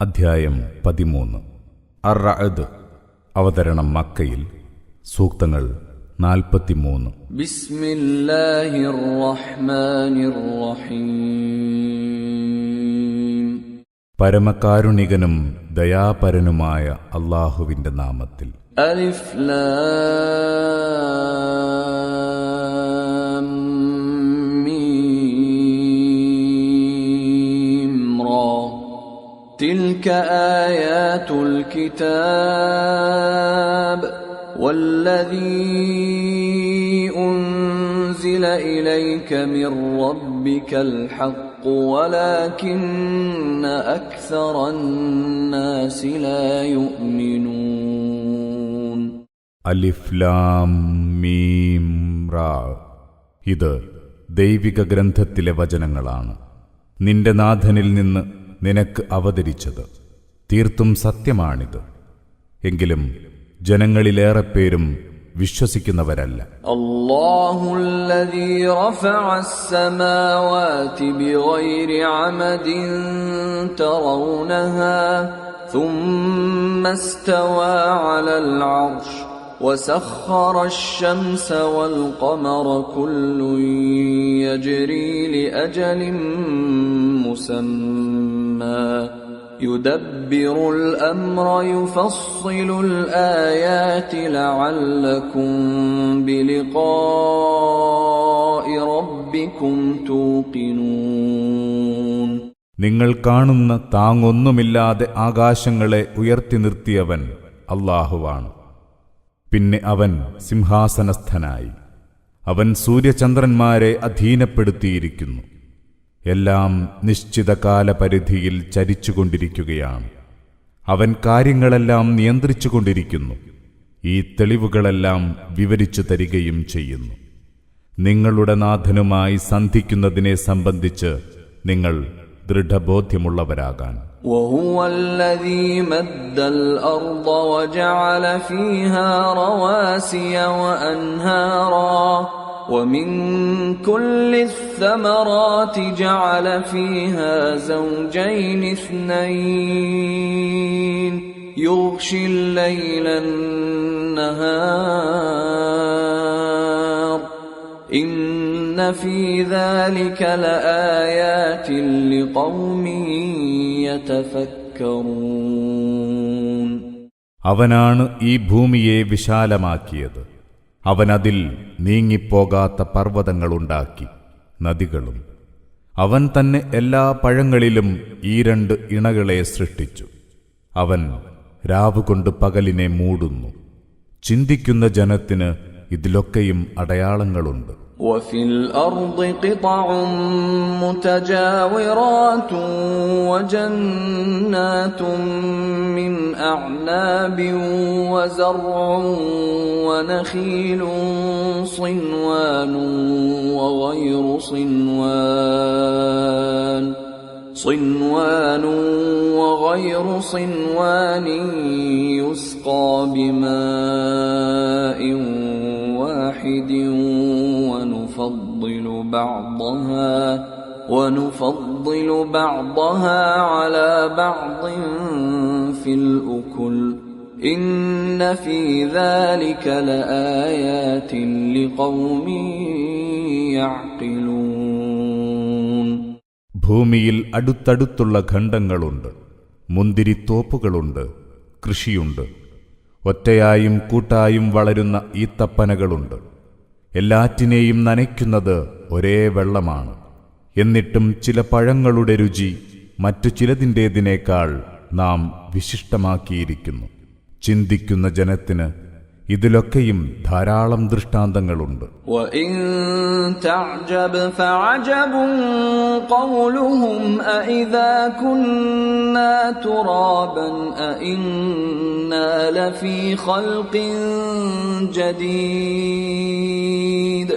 അധ്യായം 13. അർ-റഅദ്. അവതരണം മക്കയിൽ. സൂക്തങ്ങൾ 43. ബിസ്മില്ലാഹിർ റഹ്മാനിർ റഹീം. പരമകാരുണികനും ദയാപരനുമായ അല്ലാഹുവിന്റെ നാമത്തിൽ. അലിഫ് ലാം മീം റാ. തിൽക ആയാതുൽ കിതാബ് വല്ലദീ ഉൻസില ഇലൈക മിർ റബ്ബികൽ ഹഖ് വലാകിന്ന അക്സറൻ നാസി ലാ യുഅ്മിനൂൻ. അലിഫ് ലാം മീം റാ. ഇത് ദൈവിക ഗ്രന്ഥത്തിലെ വചനങ്ങളാണ്. നിന്റെ നാഥനിൽ നിന്ന് നിനക്ക് അവതരിച്ചത് തീർത്തും സത്യമാണിത്. എങ്കിലും ജനങ്ങളിലേറെ പേരും വിശ്വസിക്കുന്നവരല്ല. അല്ലാഹുല്ലദീ റഫഅസ് സമാവാതി ബിഗൈരി അമദിൻ തറൗനഹാ ثم استوى على العرش وسخر الشمس والقمر كل يجري لأجل مسمى يدبر الأمر يفصل الآيات لعلكم بلقاء ربكم توقنون. നിങ്ങൾ കാണുന്ന താങ്ങൊന്നുമില്ലാതെ ആകാശങ്ങളെ ഉയർത്തി നിർത്തിയവൻ അല്ലാഹുവാണ്. പിന്നെ അവൻ സിംഹാസനസ്ഥനായി. അവൻ സൂര്യചന്ദ്രന്മാരെ അധീനപ്പെടുത്തിയിരിക്കുന്നു. എല്ലാം നിശ്ചിത കാലപരിധിയിൽ ചരിച്ചുകൊണ്ടിരിക്കുകയാണ്. അവൻ കാര്യങ്ങളെല്ലാം നിയന്ത്രിച്ചുകൊണ്ടിരിക്കുന്നു. ഈ തെളിവുകളെല്ലാം വിവരിച്ചു തരികയും ചെയ്യുന്നു. നിങ്ങളുടെ നാഥനുമായി സന്ധിക്കുന്നതിനെ സംബന്ധിച്ച് നിങ്ങൾ ദൃഢബോധ്യമുള്ളവരാകാൻ. وهو الذي مد الأرض وجعل فيها رواسي وأنهارا ومن كل الثمرات جعل فيها زوجين اثنين يغشي الليل النهار إن في ذلك لآيات لقوم يتفكرون. അവനാണ് ഈ ഭൂമിയെ വിശാലമാക്കിയത്. അവനതിൽ നീങ്ങിപ്പോകാത്ത പർവ്വതങ്ങളുണ്ടാക്കി, നദികളും. അവൻ തന്നെ എല്ലാ പഴങ്ങളിലും ഈ രണ്ട് ഇണകളെ സൃഷ്ടിച്ചു. അവൻ രാവുകൊണ്ട് പകലിനെ മൂടുന്നു. ചിന്തിക്കുന്ന ജനത്തിന് ഇതിലൊക്കെയും അടയാളങ്ങളുണ്ട്. وفي الأرض قطع متجاورات وجنات من أعناب وزرع ونخيل صنوان وغير صنوان يسقى بماء واحد ونفضل بعضها على بعض في الأكل إن في ذلك لآيات لقوم يعقلون. ഭൂമിയിൽ അടുത്തടുത്തുള്ള ഖണ്ഡങ്ങളുണ്ട്, മുന്തിരിത്തോപ്പുകളുണ്ട്, കൃഷിയുണ്ട്. ഒറ്റയായും കൂട്ടായും വളരുന്ന ഈത്തപ്പനകളുണ്ട്. എല്ലാറ്റിനെയും നനയ്ക്കുന്നത് ഒരേ വെള്ളമാണ്. എന്നിട്ടും ചില പഴങ്ങളുടെ രുചി മറ്റു ചിലതിൻ്റേതിനേക്കാൾ നാം വിശിഷ്ടമാക്കിയിരിക്കുന്നു. ചിന്തിക്കുന്ന ജനത്തിന് ഇതിലൊക്കെയും ധാരാളം ദൃഷ്ടാന്തങ്ങളുണ്ട്. وَإِن تَعْجَبْ فَعَجَبٌ قَوْلُهُمْ أَإِذَا كُنَّا تُرَابًا أَإِنَّا لَفِي خَلْقٍ جَدِيدٍ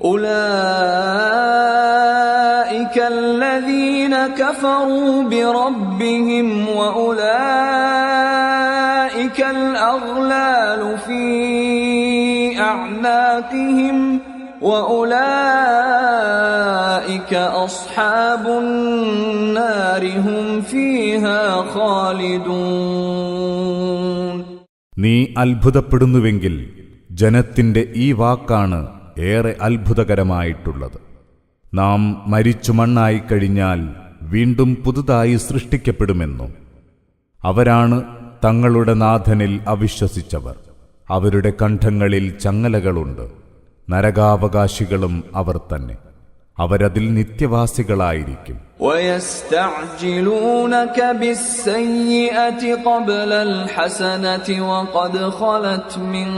أُولَئِكَ الَّذِينَ كَفَرُوا بِرَبِّهِمْ وَأُولَئِكَ الْأَغْلَالُ فِي أَعْنَاقِهِمْ وَأُولَئِكَ أولئك أصحاب النار هم فيها خالدون. നീ അത്ഭുതപ്പെടുന്നുവെങ്കിൽ ജനത്തിന്റെ ഈ വാക്കാണ് ഏറെ അത്ഭുതകരമായിട്ടുള്ളത്. നാം മരിച്ചു മണ്ണായിക്കഴിഞ്ഞാൽ വീണ്ടും പുതുതായി സൃഷ്ടിക്കപ്പെടുമെന്നും അവരാണ് തങ്ങളുടെ നാഥനിൽ അവിശ്വസിച്ചവർ. അവരുടെ കണ്ഠങ്ങളിൽ ചങ്ങലകളുണ്ട്. നരകാവകാശികളും അവർ തന്നെ. അവരതിൽ നിത്യവാസികളായിരിക്കും. وَيَسْتَعْجِلُونَكَ بِالسَّيِّئَةِ قَبْلَ الْحَسَنَةِ وَقَدْ خَلَتْ مِنْ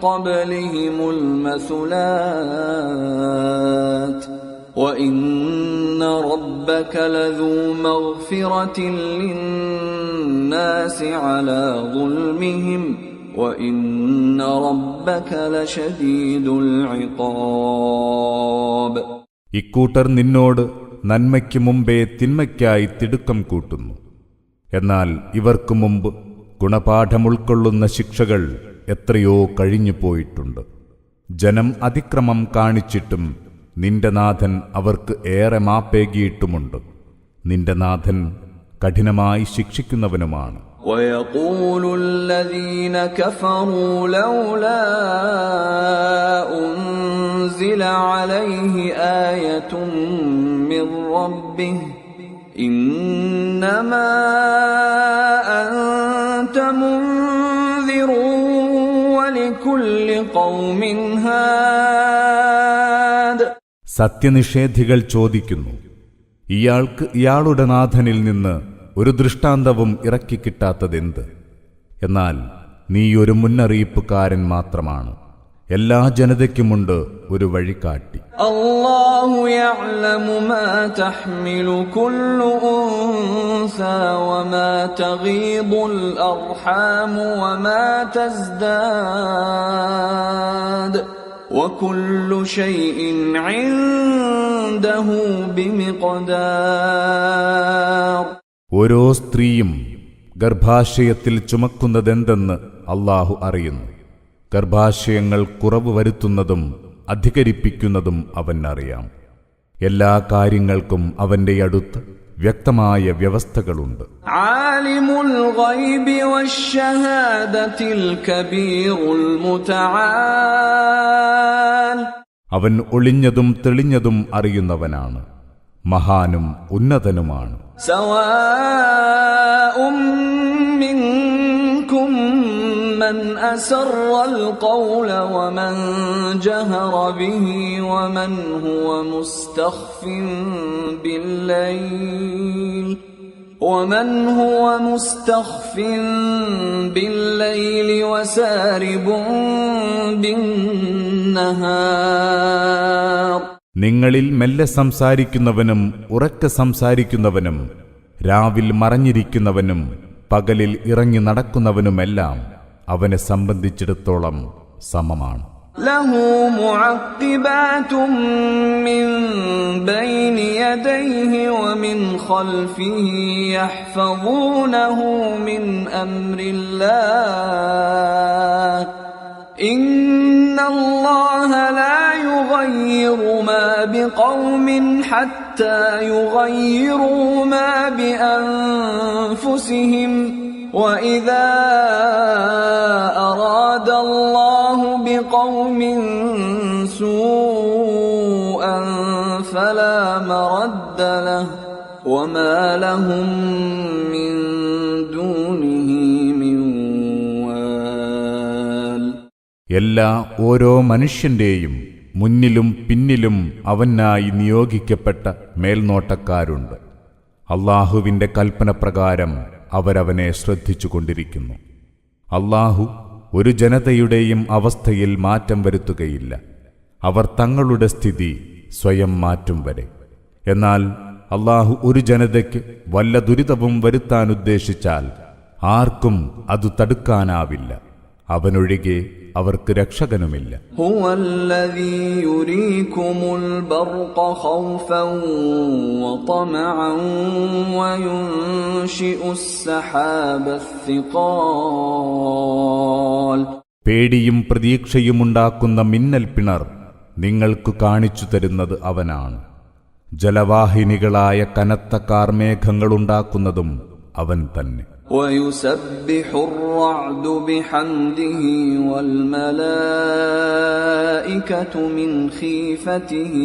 قَبْلِهِمُ الْمَثُلَاتُ وَإِنَّ رَبَّكَ لَذُو مَغْفِرَةٍ لِلنَّاسِ عَلَى ظُلْمِهِمْ وَإِنَّ رَبَّكَ لَشَدِيدُ الْعِقَابِ. ഇക്കൂട്ടർ നിന്നോട് നന്മയ്ക്ക് മുമ്പേ തിന്മയ്ക്കായി തിടുക്കം കൂട്ടുന്നു. എന്നാൽ ഇവർക്കു മുമ്പ് ഗുണപാഠം ഉൾക്കൊള്ളുന്ന ശിക്ഷകൾ എത്രയോ കഴിഞ്ഞു പോയിട്ടുണ്ട്. ജനം അതിക്രമം കാണിച്ചിട്ടും നിന്റെ നാഥൻ അവർക്ക് ഏറെ മാപ്പേകിയിട്ടുമുണ്ട്. നിന്റെ നാഥൻ കഠിനമായി ശിക്ഷിക്കുന്നവനുമാണ്. وَيَقُولُ الَّذِينَ كَفَرُوا لَوْلَا أُنْزِلَ عَلَيْهِ آيَةٌ مِّن رَّبِّهِ إِنَّمَا أَنْتَ مُنذِرٌ وَلِكُلِّ قَوْمٍ هَادٍ. സത്യനിഷേധികൾ ചോദിക്കുന്നു, ഇയാൾക്ക് ഇയാളുടെ നാഥനിൽ നിന്ന് ഒരു ദൃഷ്ടാന്തവും ഇറക്കിക്കിട്ടാത്തതെന്ത്? എന്നാൽ നീ ഒരു മുന്നറിയിപ്പുകാരൻ മാത്രമാണ്. എല്ലാ ജനതയ്ക്കുമുണ്ട് ഒരു വഴികാട്ടി. അല്ലാഹു യഅലമു മാ തഹ്മിലു കുല്ലു ഉൻസാ വമാ തഗീദുൽ അർഹാമു വമാ തസ്ദാദ് വകുല്ലു ശൈഇൻ ഇൻദഹു ബിമിഖ്ദാർ. ഓരോ സ്ത്രീയും ഗർഭാശയത്തിൽ ചുമക്കുന്നതെന്തെന്ന് അല്ലാഹു അറിയുന്നു. ഗർഭാശയങ്ങൾ കുറവ് വരുത്തുന്നതും അധികരിപ്പിക്കുന്നതും അവൻ അറിയാം. എല്ലാ കാര്യങ്ങൾക്കും അവന്റെ അടുത്ത് വ്യക്തമായ വ്യവസ്ഥകളുണ്ട്. ആലിമുൽ ഗൈബി വശ്ശഹാദത്തിൽ കബീറുൽ മുതആൽ. അവൻ ഒളിഞ്ഞതും തെളിഞ്ഞതും അറിയുന്നവനാണ്, മഹാനും ഉന്നതനുമാണ്. സവാഉം മിൻകും മൻ അസറൽ ഖൗല വമൻ ജഹറ ബിഹി വമൻ ഹുവ മുസ്തഖ്ഫിൻ ബില്ലൈൽ ومن هو مستخف بالليل وسارب بالنهار. നിങ്ങളിൽ മെല്ലെ സംസാരിക്കുന്നവനും ഉറക്കെ സംസാരിക്കുന്നവനും രാവിൽ മറഞ്ഞിരിക്കുന്നവനും പകലിൽ ഇറങ്ങി നടക്കുന്നവനുമെല്ലാം അവനെ സംബന്ധിച്ചിടത്തോളം സമമാണ്. ലഹു മുഅഖിബാതും മിൻ ബൈനി യദൈഹി വമിൻ ഖൽഫിഹി യഹ്ഫദൂനഹു മിൻ അംരില്ലാഹ്. ഇന്നല്ലാഹ ലാ യുഗയ്യിറു മാ ബിഖൗമിൻ ഹത്താ യുഗയ്യിറു മാ ബിഅൻഫുസിഹിം. وَإِذَا أَرَادَ اللَّهُ بِقَوْمٍ سُوءًا فَلَا مَرَدَّ لَهُ وَمَا لَهُم مِّن دُونِهِ مِن وَالٍ. എല്ലാ ഓരോ മനുഷ്യന്റെയും മുന്നിലും പിന്നിലും അവനായി നിയോഗിക്കപ്പെട്ട മേൽനോട്ടക്കാരുണ്ട്. അല്ലാഹുവിന്റെ കൽപ്പനപ്രകാരം അവരവനെ ശ്രദ്ധിച്ചുകൊണ്ടിരിക്കുന്നു. അല്ലാഹു ഒരു ജനതയുടെയും അവസ്ഥയിൽ മാറ്റം വരുത്തുകയില്ല. അവർ തങ്ങളുടെ സ്ഥിതി സ്വയം മാറ്റും വരെ. എന്നാൽ അല്ലാഹു ഒരു ജനതയ്ക്ക് വല്ല ദുരിതവും വരുത്താനുദ്ദേശിച്ചാൽ ആർക്കും അത് തടുക്കാനാവില്ല. അവനൊഴികെ അവർക്ക് രക്ഷകനുമില്ല. ഹുവല്ലദീ യുരീകുമുൽ ബർഖ ഖൗഫൻ വതമഅൻ വയുൻശിഉസ് സഹാബസ് സിഖാൽ. പേടിയും പ്രതീക്ഷയുമുണ്ടാക്കുന്ന മിന്നൽ പിണർ നിങ്ങൾക്ക് കാണിച്ചു തരുന്നത് അവനാണ്. ജലവാഹിനികളായ കനത്ത കാർമേഘങ്ങളുണ്ടാക്കുന്നതും അവൻ തന്നെ. ويسبح الرعد بحمده والملائكة من خيفته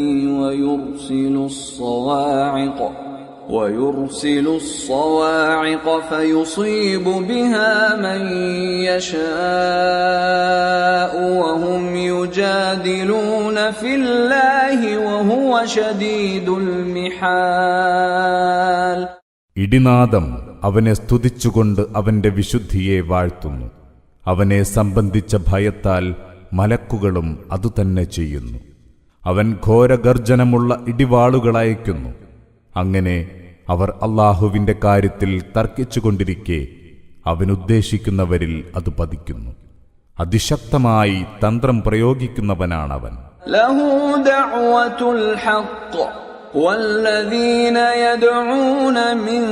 ويرسل الصواعق فيصيب بها من يشاء وهم يجادلون في الله وهو شديد المحال. ഇടിനാദം അവനെ സ്തുതിച്ചുകൊണ്ട് അവന്റെ വിശുദ്ധിയെ വാഴ്ത്തുന്നു. അവനെ സംബന്ധിച്ച ഭയത്താൽ മലക്കുകളും അതുതന്നെ ചെയ്യുന്നു. അവൻ ഘോരഗർജനമുള്ള ഇടിവാളുകളയക്കുന്നു. അങ്ങനെ അവർ അല്ലാഹുവിന്റെ കാര്യത്തിൽ തർക്കിച്ചുകൊണ്ടിരിക്കെ അവനുദ്ദേശിക്കുന്നവരിൽ അത് പതിക്കുന്നു. അതിശക്തമായി തന്ത്രം പ്രയോഗിക്കുന്നവനാണവൻ. ലഹു ദഅവത്തുൽ ഹഖ് والذين يدعون من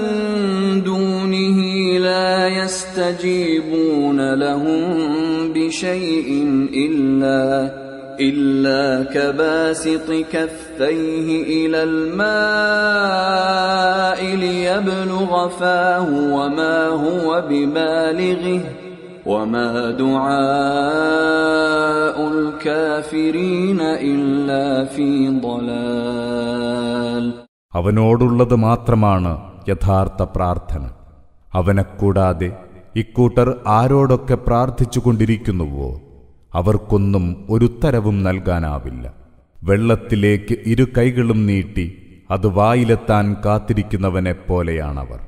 دونه لا يستجيبون لهم بشيء إلا كباسط كفيه إلى الماء ليبلغ فاه وما هو ببالغه وما دعاء الكافرين إلا في ضلال. അവനോടുള്ളത് മാത്രമാണ് യഥാർത്ഥ പ്രാർത്ഥന. അവനെക്കൂടാതെ ഇക്കൂട്ടർ ആരോടൊക്കെ പ്രാർത്ഥിച്ചുകൊണ്ടിരിക്കുന്നുവോ അവർക്കൊന്നും ഒരുത്തരവും നൽകാനാവില്ല. വെള്ളത്തിലേക്ക് ഇരു കൈകളും നീട്ടി അത് വായിലെത്താൻ കാത്തിരിക്കുന്നവനെപ്പോലെയാണവർ.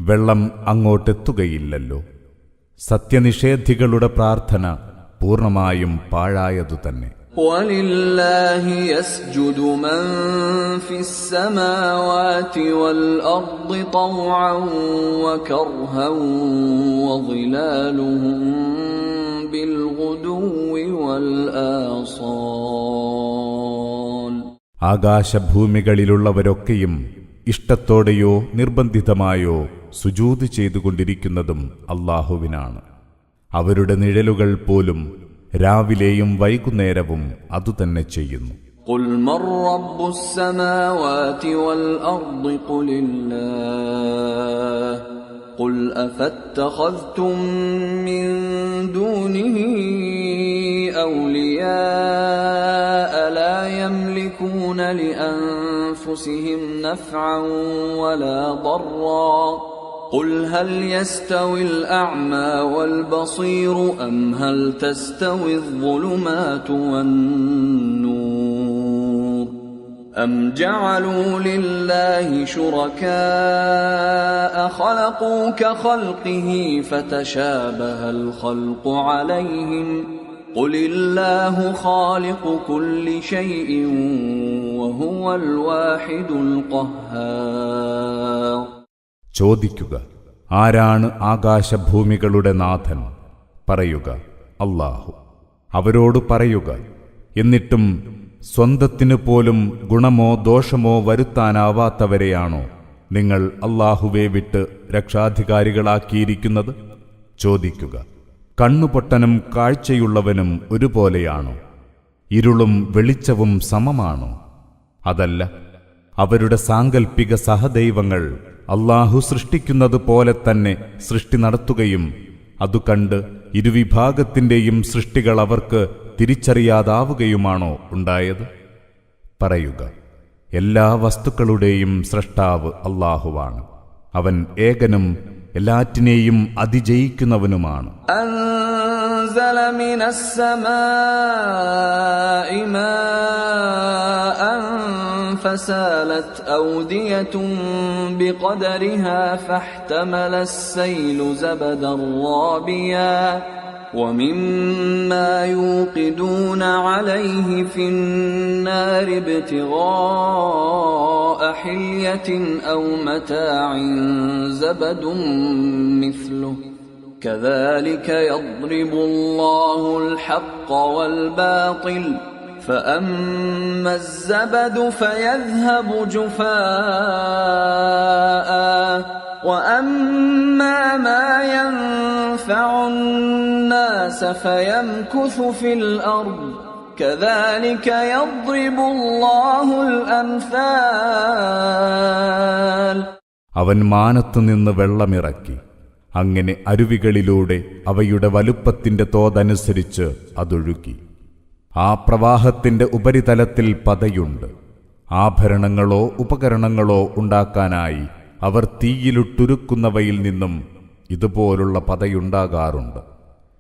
വെള്ളം അങ്ങോട്ടെത്തുകയില്ലല്ലോ. സത്യനിഷേധികളുടെ പ്രാർത്ഥന പൂർണ്ണമായും പാഴായതുതന്നെ. وَلِلَّهِ يَسْجُدُ مَن فِي السَّمَاوَاتِ وَالْأَرْضِ طَوْعًا وَكَرْهًا وَظِلَالُهُم بِالْغُدُوِّ وَالْآصَالِ. ആകാശഭൂമികളിലുള്ളവരൊക്കെയും ഇഷ്ടത്തോടെയോ നിർബന്ധിതമായോ സുജൂദ് ചെയ്തുകൊണ്ടിരിക്കുന്നതും അല്ലാഹുവിനാണ്. അവരുടെ നിഴലുകൾ പോലും രാവിലെയും വൈകുന്നേരവും അതുതന്നെ ചെയ്യുന്നു. قُلْ مَنْ رَبُّ السَّمَاوَاتِ وَالْأَرْضِ قُلِ اللَّهُ قُلْ أَفَاتَّخَذْتُمْ مِنْ دُونِهِ أَوْلِيَاءَ لَا يَمْلِكُونَ لِأَنفُسِهِمْ نَفْعًا وَلَا ضَرًّا قُلْ هَلْ يَسْتَوِي الْأَعْمَى وَالْبَصِيرُ أَمْ هَلْ تَسْتَوِي الظُّلُمَاتُ وَالنُّورُ أَمْ جَعَلُوا لِلَّهِ شُرَكَاءَ خَلَقُوا كَخَلْقِهِ فَتَشَابَهَ الْخَلْقُ عَلَيْهِمْ قُلِ اللَّهُ خَالِقُ كُلِّ شَيْءٍ وَهُوَ الْوَاحِدُ الْقَهَّارُ. ചോദിക്കുക, ആരാണ് ആകാശഭൂമികളുടെ നാഥൻ? പറയുക, അല്ലാഹു. അവരോട് പറയുക, എന്നിട്ടും സ്വന്തത്തിനു പോലും ഗുണമോ ദോഷമോ വരുത്താനാവാത്തവരെയാണോ നിങ്ങൾ അല്ലാഹുവെ വിട്ട് രക്ഷാധികാരികളാക്കിയിരിക്കുന്നത്? ചോദിക്കുക, കണ്ണുപൊട്ടനും കാഴ്ചയുള്ളവനും ഒരുപോലെയാണോ? ഇരുളും വെളിച്ചവും സമമാണോ? അതല്ല, അവരുടെ സാങ്കൽപ്പിക സഹദൈവങ്ങൾ അല്ലാഹു സൃഷ്ടിക്കുന്നത് പോലെ തന്നെ സൃഷ്ടി നടത്തുകയും അതു കണ്ട് ഇരുവിഭാഗത്തിന്റെയും സൃഷ്ടികൾ അവർക്ക് തിരിച്ചറിയാതാവുകയുമാണോ ഉണ്ടായത്? പറയുക, എല്ലാ വസ്തുക്കളുടെയും സ്രഷ്ടാവ് അല്ലാഹുവാണ്. അവൻ ഏകനും എല്ലാറ്റിനെയും അതിജയിക്കുന്നവനുമാണ്. أنزل من السماء ماء فسالت أودية بقدرها فاحتمل السيل زبدا رابيا ومما يوقدون عليه في النار ابتغاء حلية أو متاع زبد مثله كذلك يضرب الله الحق والباطل فأما الزبد فيذهب جفاء وأما ما ينفع الناس فيمكث في الأرض كذلك يضرب الله الأمثال. അവൻ മാനത്തുനിന്ന് വെള്ളമിറക്കി, അങ്ങനെ അരുവികളിലൂടെ അവയുടെ വലുപ്പത്തിന്റെ തോതനുസരിച്ച് അതൊഴുകി. ആ പ്രവാഹത്തിന്റെ ഉപരിതലത്തിൽ പതയുണ്ട്. ആഭരണങ്ങളോ ഉപകരണങ്ങളോ ഉണ്ടാക്കാനായി അവർ തീയിലിട്ടുരുക്കുന്നവയിൽ നിന്നും ഇതുപോലുള്ള പതയുണ്ടാകാറുണ്ട്.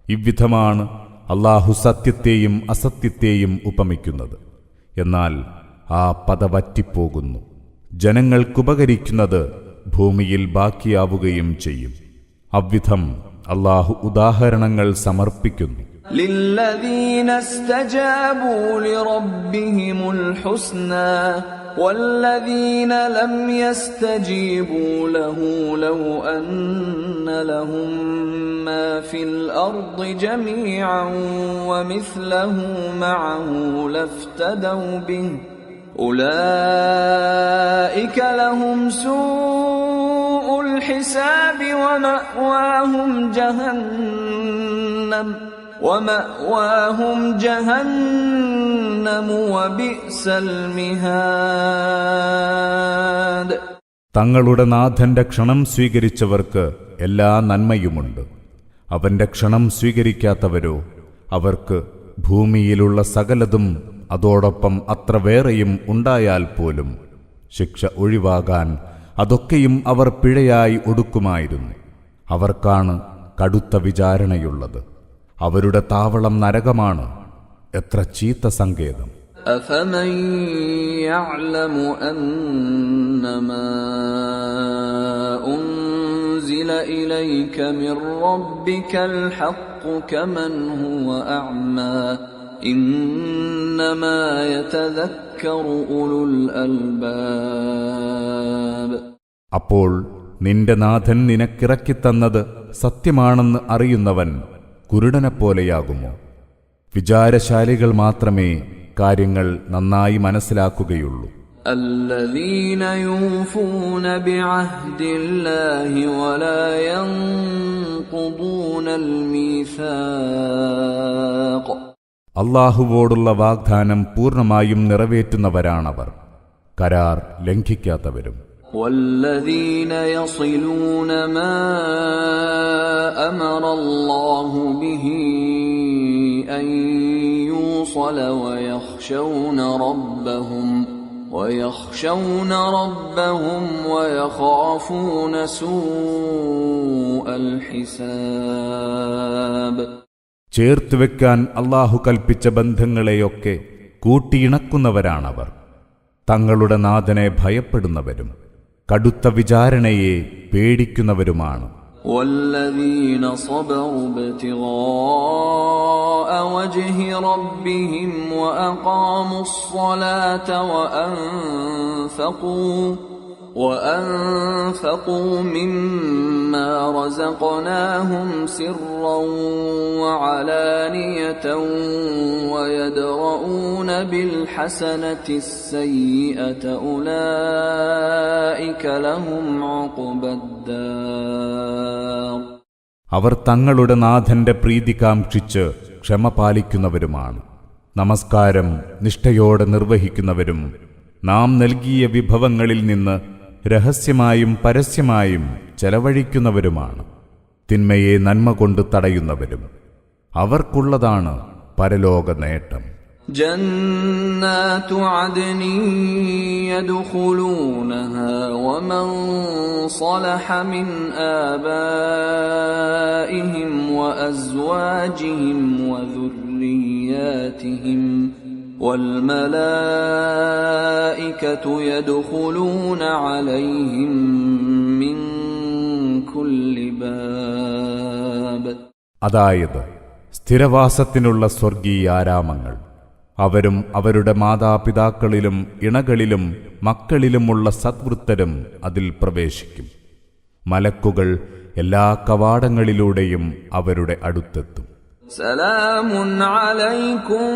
ഇவ்விധമാണ് അല്ലാഹു സത്യത്തെയും അസത്യത്തെയും ഉപമിക്കുന്നത്. എന്നാൽ ആ പത വറ്റിപ്പോകുന്നു. ജനങ്ങൾക്കുപകരിക്കുന്നത് ഭൂമിയിൽ ബാക്കിയാവുകയും ചെയ്യും. അவ்விധം അല്ലാഹു ഉദാഹരണങ്ങൾ സമർപ്പിക്കുന്നു. للذين استجابوا لربهم الحسنى والذين لم يستجيبوا له لو أن لهم ما في الأرض جميعا ومثله معه لافتدوا به أولئك لهم سوء الحساب ومأواهم جهنم وبئس المهاد. തങ്ങളുടെ നാഥന്റെ ക്ഷണം സ്വീകരിച്ചവർക്ക് എല്ലാ നന്മയുമുണ്ട്. അവന്റെ ക്ഷണം സ്വീകരിക്കാത്തവരോ അവർക്ക് ഭൂമിയിലുള്ള സകലതും അതോടൊപ്പം അത്ര വേറെയും ഉണ്ടായാൽ പോലും ശിക്ഷ ഒഴിവാകാൻ അതൊക്കെയും അവർ പിഴയായി ഒടുക്കുമായിരുന്നു. അവർക്കാണ് കടുത്ത വിചാരണയുള്ളത്. അവരുടെ താവളം നരകമാണ്. എത്ര ചീത്ത സങ്കേതം! أفمن يعلم أنما أنزل إليك من ربك الحق كمن هو أعمى إنما يتذكر أولو الألباب. അപ്പോൾ നിന്റെ നാഥൻ നിനക്കിറക്കിത്തന്നത് സത്യമാണെന്ന് അറിയുന്നവൻ കുരുടനെപ്പോലെയാകുമോ? വിചാരശാലികൾ മാത്രമേ കാര്യങ്ങൾ നന്നായി മനസ്സിലാക്കുകയുള്ളൂ. الذين يوفون بعهد الله ولا ينقضون الميثاق. അല്ലാഹുവോടുള്ള വാഗ്ദാനം പൂർണ്ണമായും നിറവേറ്റുന്നവരാണവർ, കരാർ ലംഘിക്കാത്തവരും. والذين يصلون ما أمر الله به أن يوصل ويخشون ربهم ويخافون سوء الحساب. ചേർത്തുവെക്കാൻ അല്ലാഹു കൽപ്പിച്ച ബന്ധങ്ങളെയൊക്കെ കൂട്ടിയിണക്കുന്നവരാണവർ, തങ്ങളുടെ നാഥനെ ഭയപ്പെടുന്നവരും കടുത്ത വിചാരണയെ പേടിക്കുന്നവരുമാണ്. والذين صبروا ابتغاء وجه ربهم وأقاموا الصلاة وأنفقوا مما رزقناهم سرا وعلانية ويدرؤون بالحسنة السيئة أولئك لهم عقبى الدار. അവർ തങ്ങളുടെ നാഥന്റെ പ്രീതി കാംക്ഷിച്ച് ക്ഷമ പാലിക്കുന്നവരുമാണ്. നമസ്കാരം നിഷ്ഠയോടെ നിർവഹിക്കുന്നവരും നാം നൽകിയ വിഭവങ്ങളിൽ നിന്ന് രഹസ്യമായും പരസ്യമായും ചെലവഴിക്കുന്നവരുമാണ്. തിന്മയെ നന്മ കൊണ്ട് തടയുന്നവരും. അവർക്കുള്ളതാണ് പരലോക നേട്ടം. جنات عدن يدخلونها ومن صلح من آبائهم وأزواجهم وذرياتهم والملائكة يدخلون عليهم من كل باب. അതായത് സ്ഥിരവാസത്തിനുള്ള സ്വർഗീയാരാമങ്ങൾ. അവരും അവരുടെ മാതാപിതാക്കളിലും ഇണകളിലും മക്കളിലുമുള്ള സദ്വൃത്തരും അതിൽ പ്രവേശിക്കും. മലക്കുകൾ എല്ലാ കവാടങ്ങളിലൂടെയും അവരുടെ അടുത്തെത്തും. സലാമുൻ അലൈക്കും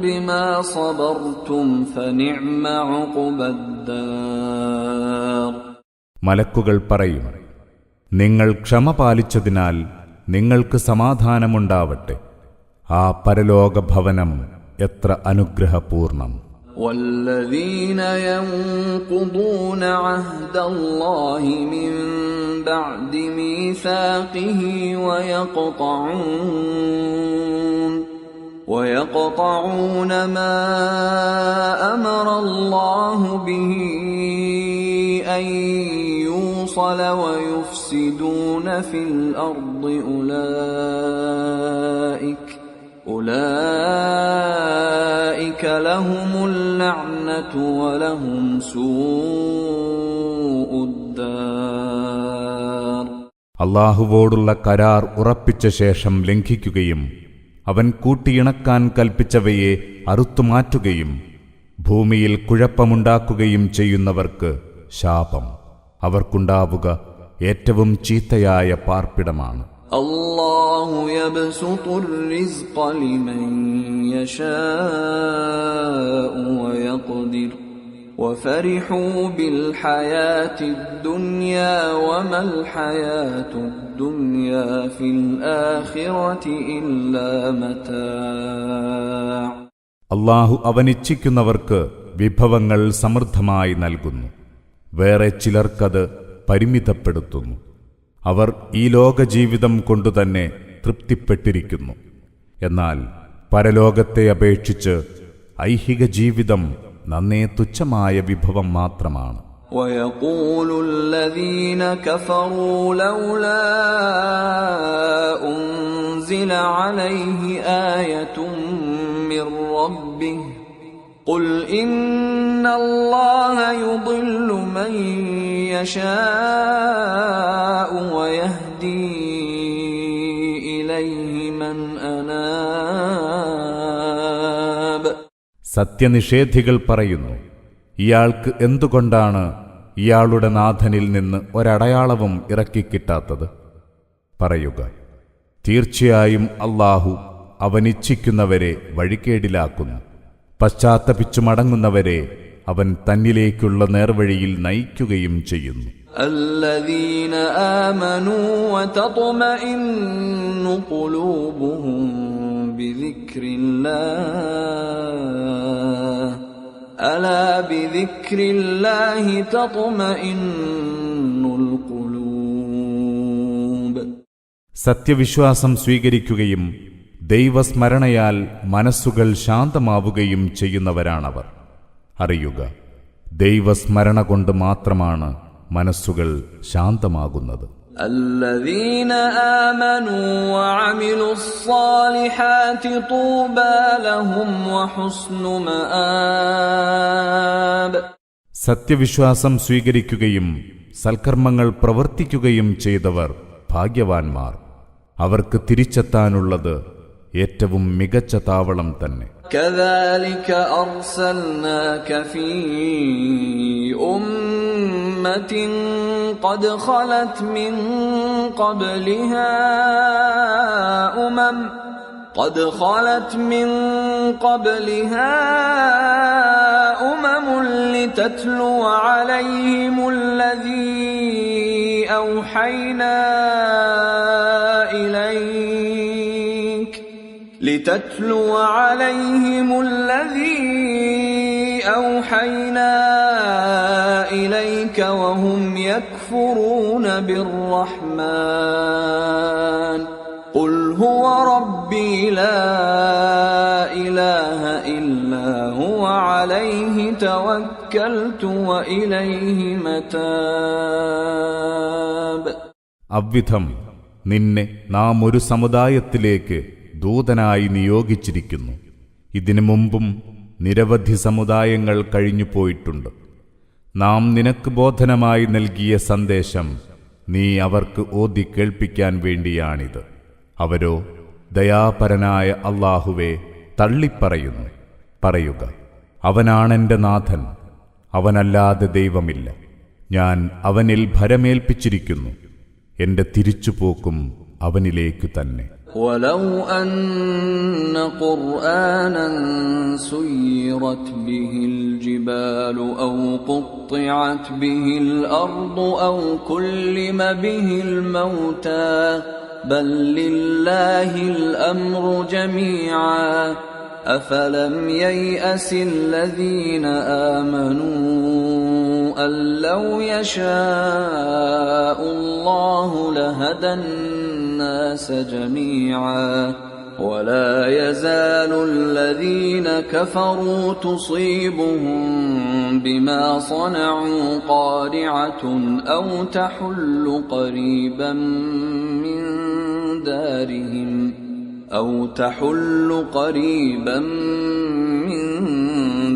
ബിമാ സബർതും ഫനിഅമ ഉഖ്ബദ്ദാർ. മലക്കുകൾ പറയും, നിങ്ങൾ ക്ഷമ പാലിച്ചതിനാൽ നിങ്ങൾക്ക് സമാധാനമുണ്ടാവട്ടെ. ആ പരലോക ഭവനം എത്ര അനുഗ്രഹപൂർണം. والذين ينقضون عهد الله من بعد ميثاقه ويقطعون ما أمر الله به أن يوصل ويفسدون في الأرض أولئك لهم اللعنة ولهم سوء الدار. അല്ലാഹുവോടുള്ള കരാർ ഉറപ്പിച്ച ശേഷം ലംഘിക്കുകയും അവൻ കൂട്ടിയിണക്കാൻ കൽപ്പിച്ചവയെ അറുത്തുമാറ്റുകയും ഭൂമിയിൽ കുഴപ്പമുണ്ടാക്കുകയും ചെയ്യുന്നവർക്ക് ശാപം. അവർക്കുണ്ടാവുക ഏറ്റവും ചീത്തയായ പാർപ്പിടമാണ്. അല്ലാഹു യബ്സുത്തുർ റിസ്ഖ ലിമൻ യശാഉ വയഖ്ദിർ വഫരിഹൂ ബിൽ ഹയാത്തിദ് ദുനിയാ വമൽ ഹയാത്തുദ് ദുനിയാ ഫിൽ ആഖിറതി ഇല്ലാ മതാഅ. അല്ലാഹു അവനിച്ഛിക്കുന്നവർക്ക് വിഭവങ്ങൾ സമൃദ്ധമായി നൽകുന്നു, വേറെ ചിലർക്കത് പരിമിതപ്പെടുത്തുന്നു. അവർ ഈ ലോകജീവിതം കൊണ്ടുതന്നെ തൃപ്തിപ്പെട്ടിരിക്കുന്നു. എന്നാൽ പരലോകത്തെ അപേക്ഷിച്ച് ഐഹിക ജീവിതം നന്നേ തുച്ഛമായ വിഭവം മാത്രമാണ്. وَيَقُولُ الَّذِينَ كَفَرُوا لَوْلَا أُنْزِلَ عَلَيْهِ آيَةٌ مِّن رَّبِّهِ قُلْ إِنَّ اللَّهَ يُضِلُّ مَن يَشَاءُ وَيَهْدِي إِلَيْهِ مَنْ أَنَابَ. സത്യനിഷേധികൾ പറയുന്നു, ഇയാൾക്ക് എന്തുകൊണ്ടാണ് ഇയാളുടെ നാഥനിൽ നിന്ന് ഒരടയാളവും ഇറക്കിക്കിട്ടാത്തത്? പറയുക, തീർച്ചയായും അല്ലാഹു അവനിച്ഛിക്കുന്നവരെ വഴികേടിലാക്കുന്നു. പശ്ചാത്തപിച്ചു മടങ്ങുന്നവരെ അവൻ തന്നിലേക്കുള്ള നേർവഴിയിൽ നയിക്കുകയും ചെയ്യുന്നു. الذين آمنوا وتطمئن قلوبهم بذكر الله ألا بذكر الله تطمئن القلوب. സത്യവിശ്വാസം സ്വീകരിക്കുകയും ദൈവസ്മരണയാൽ മനസ്സുകൾ ശാന്തമാവുകയും ചെയ്യുന്നവരാണവർ. അറിയുക, ദൈവസ്മരണ കൊണ്ട് മാത്രമാണ് മനസ്സുകൾ ശാന്തമാകുന്നത്. الذين آمنوا وعملوا الصالحات طوبى لهم وحسن مآب. സത്യവിശ്വാസം സ്വീകരിക്കുകയും സൽക്കർമ്മങ്ങൾ പ്രവർത്തിക്കുകയും ചെയ്തവർ ഭാഗ്യവാന്മാർ. അവർക്ക് തിരിച്ചെത്താനുള്ളത് ഏറ്റവും മികച്ച താവളം തന്നെ. كذلك أرسلناك في أمة قد خلت من قبلها أمم لتتلو عليهم الذي أوحينا إليك وهم يكفرون بالرحمن قل هو ربي لا إله إلا هو عليه توكلت وإليه متاب. അവ്വിധം നിന്നെ നാം ഒരു സമുദായത്തിലേക്ക് ദൂതനായി നിയോഗിച്ചിരിക്കുന്നു. ഇതിനു മുമ്പും നിരവധി സമുദായങ്ങൾ കഴിഞ്ഞു പോയിട്ടുണ്ട്. നാം നിനക്ക് ബോധനമായി നൽകിയ സന്ദേശം നീ അവർക്ക് ഓതി കേൾപ്പിക്കാൻ വേണ്ടിയാണിത്. അവരോ ദയാപരനായ അല്ലാഹുവെ തള്ളിപ്പറയുന്നു. പറയുക, അവനാണെന്റെ നാഥൻ, അവനല്ലാതെ ദൈവമില്ല. ഞാൻ അവനിൽ ഭരമേൽപ്പിച്ചിരിക്കുന്നു. എന്റെ തിരിച്ചുപോക്കും അവനിലേക്കു തന്നെ. ولو أن قرآنا سيرت به الجبال أو قطعت به الأرض أو كلم به الموتى بل لله الأمر جميعا أفلم ييأس الذين آمنوا أن لو يشاء الله لهدى الناس جميعا ولا يزال الذين كفروا تصيبهم بما صنعوا قارعة أو تحل قريبا من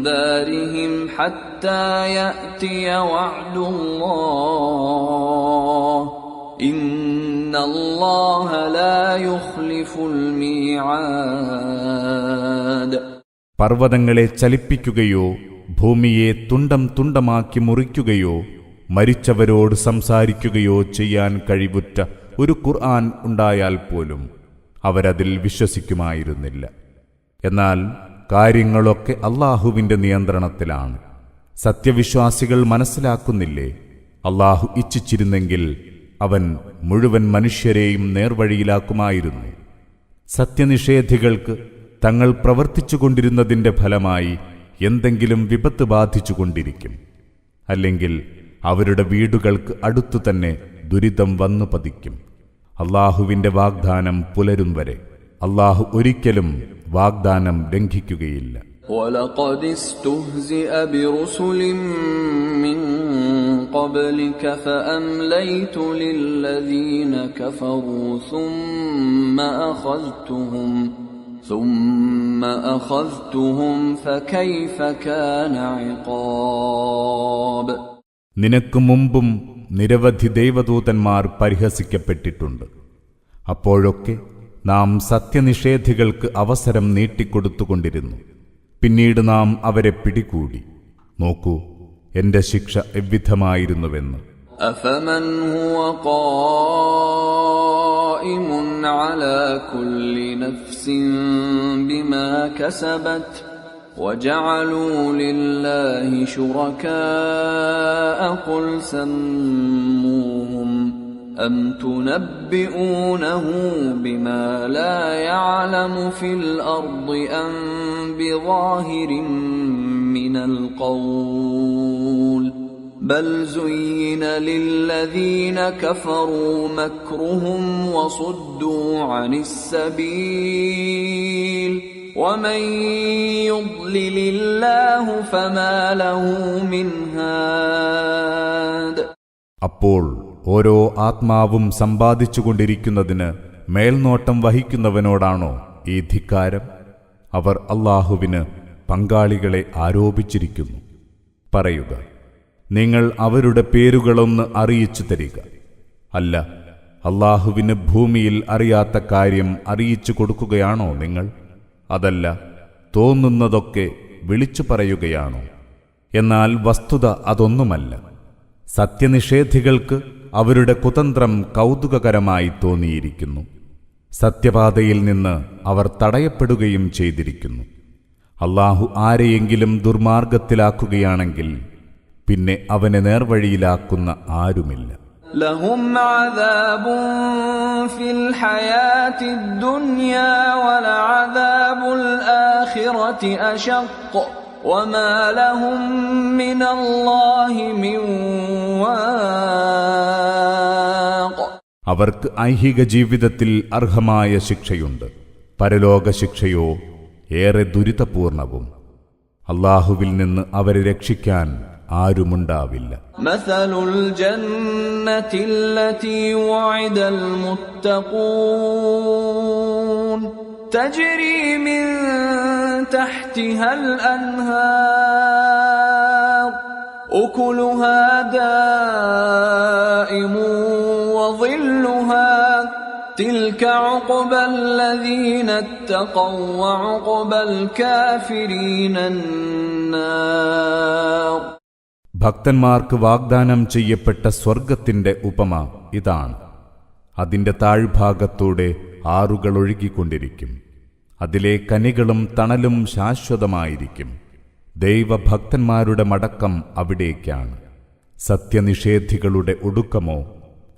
دارهم حتى يأتي وعد الله إن الله لا يخلف الميعاد. പർവ്വതങ്ങളെ ചലിപ്പിക്കുകയോ ഭൂമിയെ തുണ്ടം തുണ്ടമാക്കി മുറിക്കുകയോ മരിച്ചവരോട് സംസാരിക്കുകയോ ചെയ്യാൻ കഴിവുറ്റ ഒരു ഖുർആൻ ഉണ്ടായാൽ പോലും അവരതിൽ വിശ്വസിക്കുമായിരുന്നില്ല. എന്നാൽ കാര്യങ്ങളൊക്കെ അല്ലാഹുവിന്റെ നിയന്ത്രണത്തിലാണ്. സത്യവിശ്വാസികൾ മനസ്സിലാക്കുന്നില്ലേ? അല്ലാഹു ഇച്ഛിച്ചിരുന്നെങ്കിൽ അവൻ മുഴുവൻ മനുഷ്യരെയും നേർവഴിയിലാക്കുമായിരുന്നു. സത്യനിഷേധികൾക്ക് തങ്ങൾ പ്രവർത്തിച്ചുകൊണ്ടിരുന്നതിന്റെ ഫലമായി എന്തെങ്കിലും വിപത്ത് ബാധിച്ചുകൊണ്ടിരിക്കും. അല്ലെങ്കിൽ അവരുടെ വീടുകൾക്ക് അടുത്തുതന്നെ ദുരിതം വന്നു പതിക്കും. അല്ലാഹുവിന്റെ വാഗ്ദാനം പുലരും വരെ അല്ലാഹു ഒരിക്കലും വാഗ്ദാനം ലംഘിക്കുകയില്ല. وَلَقَدِ اسْتُهْزِئَ بِرُسُلٍ مِّن قَبْلِكَ فَأَمْلَيْتُ لِلَّذِينَ كَفَرُوا ثُمَّ أَخَذْتُهُمْ فَكَيْفَ كَانَ عِقَابِ. നിനക്ക് മുമ്പും നിരവധി ദൈവദൂതന്മാർ പരിഹസിക്കപ്പെട്ടിട്ടുണ്ട്. അപ്പോഴൊക്കെ നാം സത്യനിഷേധികൾക്ക് അവസരം നീട്ടിക്കൊടുത്തുകൊണ്ടിരുന്നു. പിന്നീട് നാം അവരെ പിടികൂടി. നോക്കൂ എന്റെ ശിക്ഷ എവ്വിധമായിരുന്നുവെന്ന്. أَفَمَنْ هُوَ قَائِمٌ عَلَى كُلِّ نَفْسٍ بِمَا كَسَبَتْ وَجَعَلُوا لِلَّهِ شُرَكَاءَ قُلْ سَمُّوهُمْ أَمْ تُنَبِّئُونَهُ بِمَا لَا يَعْلَمُ فِي الْأَرْضِ أَمْ بِظَاهِرٍ مِّنَ الْقَوْلِ بَلْ زُيِّنَ لِلَّذِينَ كَفَرُوا مَكْرُهُمْ وَصُدُّوا عَنِ السَّبِيلِ وَمَن يُضْلِلِ اللَّهُ فَمَا لَهُ مِنْ هَادٍ. അപ്പോൾ ഓരോ ആത്മാവും സമ്പാദിച്ചുകൊണ്ടിരിക്കുന്നതിന് മേൽനോട്ടം വഹിക്കുന്നവനോടാണോ ഈ ധിക്കാരം? അവർ അല്ലാഹുവിന് പങ്കാളികളെ ആരോപിച്ചിരിക്കുന്നു. പറയുക, നിങ്ങൾ അവരുടെ പേരുകളൊന്ന് അറിയിച്ചു തരിക. അല്ല, അല്ലാഹുവിന് ഭൂമിയിൽ അറിയാത്ത കാര്യം അറിയിച്ചു കൊടുക്കുകയാണോ നിങ്ങൾ? അതല്ല, തോന്നുന്നതൊക്കെ വിളിച്ചു പറയുകയാണോ? എന്നാൽ വസ്തുത അതൊന്നുമല്ല. സത്യനിഷേധികൾക്ക് അവരുടെ കുതന്ത്രം കൗതുകകരമായി തോന്നിയിരിക്കുന്നു. സത്യപാതയിൽ നിന്ന് അവർ തടയപ്പെടുകയും ചെയ്തിരിക്കുന്നു. അല്ലാഹു ആരെയെങ്കിലും ദുർമാർഗത്തിലാക്കുകയാണെങ്കിൽ പിന്നെ അവനെ നേർവഴിയിലാക്കുന്ന ആരുമില്ല. لهم عذاب في الحياة الدنيا ولعذاب الآخرة أشق وما لهم من الله من واق. അവർക്ക് ഐഹിക ജീവിതത്തിൽ അർഹമായ ശിക്ഷയുണ്ട്. പരലോക ശിക്ഷയോ ഏറെ ദുരിതപൂർണവും. അല്ലാഹുവിൽ നിന്ന് അവരെ രക്ഷിക്കാൻ ആരുമുണ്ടാവില്ല. مثل الجنة التي وعد المتقون تجري من تحتها الأنهار أكلها دائم وظلها تلك عقبى الذين اتقوا وعقبى الكافرين النار. ഭക്തന്മാർക്ക് വാഗ്ദാനം ചെയ്യപ്പെട്ട സ്വർഗത്തിന്റെ ഉപമ ഇതാണ്. അതിന്റെ താഴ്ഭാഗത്തൂടെ ആറുകൾ ഒഴുകിക്കൊണ്ടിരിക്കും. അതിലെ കനികളും തണലും ശാശ്വതമായിരിക്കും. ദൈവഭക്തന്മാരുടെ മടക്കം അവിടേക്കാണ്. സത്യനിഷേധികളുടെ ഒടുക്കമോ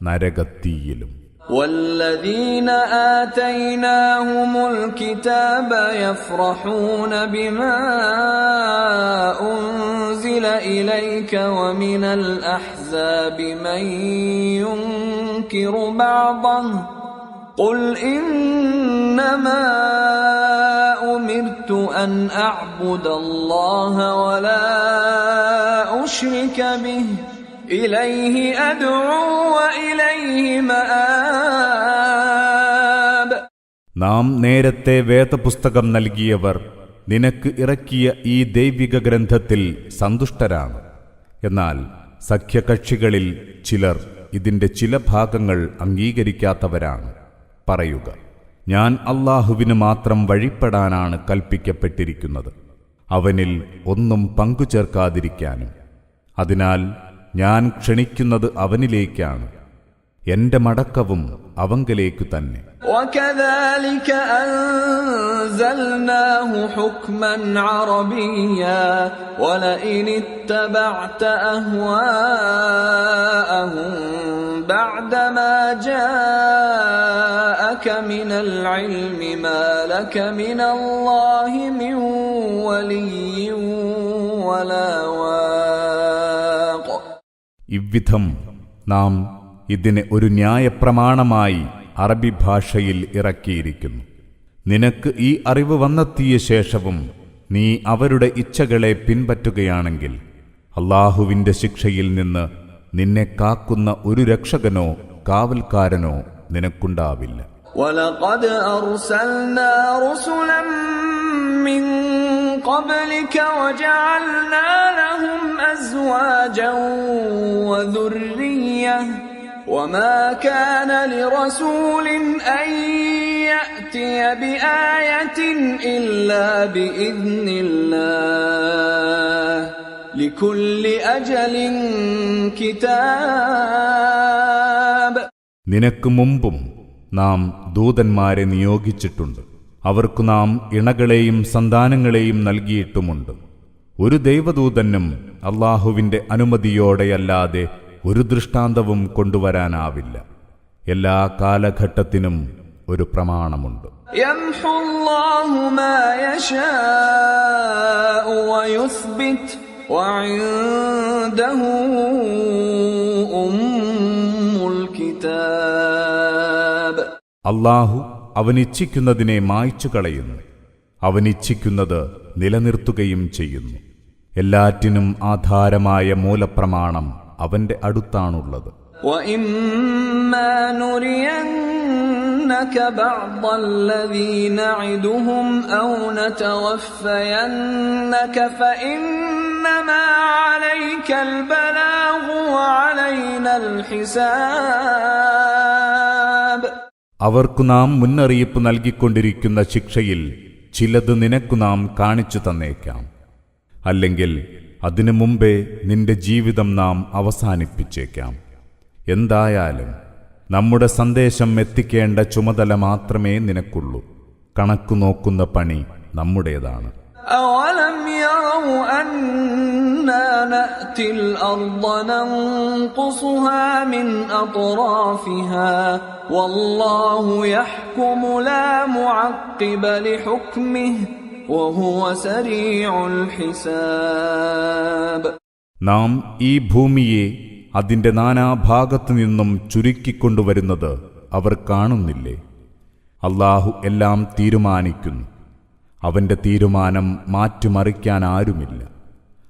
നരകത്തീയിലും. والذين آتيناهم الكتاب يفرحون بما أنزل إليك ومن الأحزاب من ينكر بعضه قل إنما أمرت أن أعبد الله ولا أشرك به إليه أدعو وإليه مآب. നാം നേരത്തെ വേദപുസ്തകം നൽകിയവർ നിനക്ക് ഇറക്കിയ ഈ ദൈവിക ഗ്രന്ഥത്തിൽ സന്തുഷ്ടരാണ്. എന്നാൽ സഖ്യകക്ഷികളിൽ ചിലർ ഇതിന്റെ ചില ഭാഗങ്ങൾ അംഗീകരിക്കാത്തവരാണ്. പറയുക, ഞാൻ അല്ലാഹുവിന് മാത്രം വഴിപ്പെടാനാണ് കൽപ്പിക്കപ്പെട്ടിരിക്കുന്നത്, അവനിൽ ഒന്നും പങ്കുചേർക്കാതിരിക്കാനും. അതിനാൽ ഞാൻ ക്ഷണിക്കുന്നത് അവനിലേക്കാണ്, എന്റെ മടക്കവും അവങ്കലേക്കു തന്നെ. وكذلك أنزلناه حكما عربيا ولئن اتبعت أهواءهم بعدما جاءك من العلم ما لك من الله من ولي ولا واق. ഇവ്വിധം നാം ഇതിനെ ഒരു ന്യായപ്രമാണമായി അറബി ഭാഷയിൽ ഇറക്കിയിരിക്കുന്നു. നിനക്ക് ഈ അറിവ് വന്നെത്തിയ ശേഷവും നീ അവരുടെ ഇച്ഛകളെ പിൻപറ്റുകയാണെങ്കിൽ അല്ലാഹുവിന്റെ ശിക്ഷയിൽ നിന്ന് നിന്നെ കാക്കുന്ന ഒരു രക്ഷകനോ കാവൽക്കാരനോ നിനക്കുണ്ടാവില്ല. وَلَقَدْ أَرْسَلْنَا رُسُلًا مِّن قَبْلِكَ وَجَعَلْنَا لَهُمْ أَزْوَاجًا وَذُرِّيَّةً وَمَا كَانَ لِرَسُولٍ أَن يَأْتِيَ بِآيَةٍ إِلَّا بِإِذْنِ اللَّهِ لِكُلِّ أَجَلٍ كِتَابٌ. നിനക്ക് മുമ്പും നാം ദൂതന്മാരെ നിയോഗിച്ചിട്ടുണ്ട്. അവർക്കു നാം ഇണകളെയും സന്താനങ്ങളെയും നൽകിയിട്ടുമുണ്ട്. ഒരു ദൈവദൂതനും അല്ലാഹുവിന്റെ അനുമതിയോടെയല്ലാതെ ഒരു ദൃഷ്ടാന്തവും കൊണ്ടുവരാനാവില്ല. എല്ലാ കാലഘട്ടത്തിനും ഒരു പ്രമാണമുണ്ട്. يمحو الله ما يشاء ويثبت وعنده أم الكتاب. അല്ലാഹു അവനിച്ഛിക്കുന്നതിനെ മായ്ച്ചു കളയുന്നു, അവനിച്ഛിക്കുന്നത് നിലനിർത്തുകയും ചെയ്യുന്നു. എല്ലാറ്റിനും ആധാരമായ മൂലപ്രമാണം അവന്റെ അടുത്താണുള്ളത്. وَإِمَّا نُرِيَنَّكَ بَعْضَ الَّذِي نَعِدُهُمْ أَوْ نَتَوَفَّيَنَّكَ فَإِنَّمَا عَلَيْكَ الْبَلَاغُ وَعَلَيْنَا الْحِسَابُ. അവർക്കു നാം മുന്നറിയിപ്പ് നൽകിക്കൊണ്ടിരിക്കുന്ന ശിക്ഷയിൽ ചിലത് നിനക്കു നാം കാണിച്ചു തന്നേക്കാം. അല്ലെങ്കിൽ അതിനു മുമ്പേ നിന്റെ ജീവിതം നാം അവസാനിപ്പിച്ചേക്കാം. എന്തായാലും നമ്മുടെ സന്ദേശം എത്തിക്കേണ്ട ചുമതല മാത്രമേ നിനക്കുള്ളൂ. കണക്കു നോക്കുന്ന പണി നമ്മുടേതാണ്. أَوَلَمْ يَرَوْا أَنَّا نَأْتِي الْأَرْضَ نَنقُصُهَا مِنْ أَطْرَافِهَا وَاللَّهُ يَحْكُمُ لَا مُعَقِّبَ لِحُكْمِهِ وَهُوَ سَرِيعُ الْحِسَابِ. നാം ഈ ഭൂമിയെ അതിന്റെ നാനാഭാഗത്തു നിന്നും ചുരുക്കിക്കൊണ്ടുവരുന്നത് അവർ കാണുന്നില്ലേ? അല്ലാഹു എല്ലാം തീരുമാനിക്കുന്നു. അവന്റെ തീരുമാനം മാറ്റിമറിക്കാൻ ആരുമില്ല.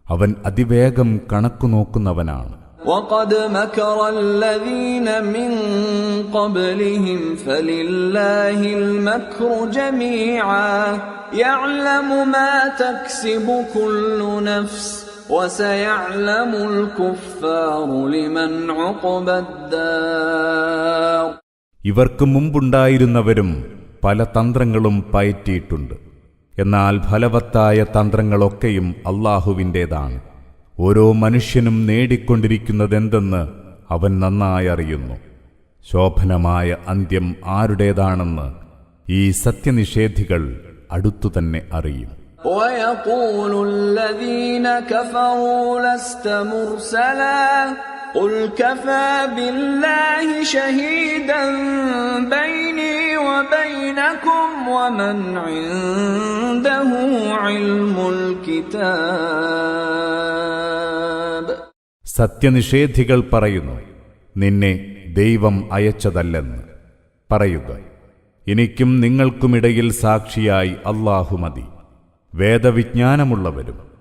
അവൻ അതിവേഗം കണക്കു നോക്കുന്നവനാണ്. وَقَدْ مَكَرَ الَّذِينَ مِنْ قَبْلِهِمْ فَلِلَّهِ الْمَكْرُ جَمِيعًا يَعْلَمُ مَا تَكْسِبُ كُلُّ نَفْسٍ وَسَيَعْلَمُ الْكُفَّارُ لِمَنْ عُقْبَى الدَّارِ. ഇവർക്ക് മുമ്പുണ്ടായിരുന്നവരും പല തന്ത്രങ്ങളും പയറ്റിയിട്ടുണ്ട്. എന്നാൽ ഫലവത്തായ തന്ത്രങ്ങളൊക്കെയും അല്ലാഹുവിൻ്റേതാണ്. ഓരോ മനുഷ്യനും നേടിക്കൊണ്ടിരിക്കുന്നതെന്തെന്ന് അവൻ നന്നായി അറിയുന്നു. ശോഭനമായ അന്ത്യം ആരുടേതാണെന്ന് ഈ സത്യനിഷേധികൾ അടുത്തുതന്നെ അറിയും. وَيَقُولُ الَّذِينَ كَفَرُوا لَسْتَ مُرْسَلًا قل كفى بالله شهيدا بيني وبينكم ومن عنده علم الكتاب. സത്യനിഷേധികൾ പറയുന്നു, നിന്നെ ദൈവം അയച്ചതല്ലെന്ന്. പറയുക, എനിക്കും നിങ്ങൾക്കുമിടയിൽ സാക്ഷിയായി അല്ലാഹു മതി. വേദവിജ്ഞാനമുള്ളവരും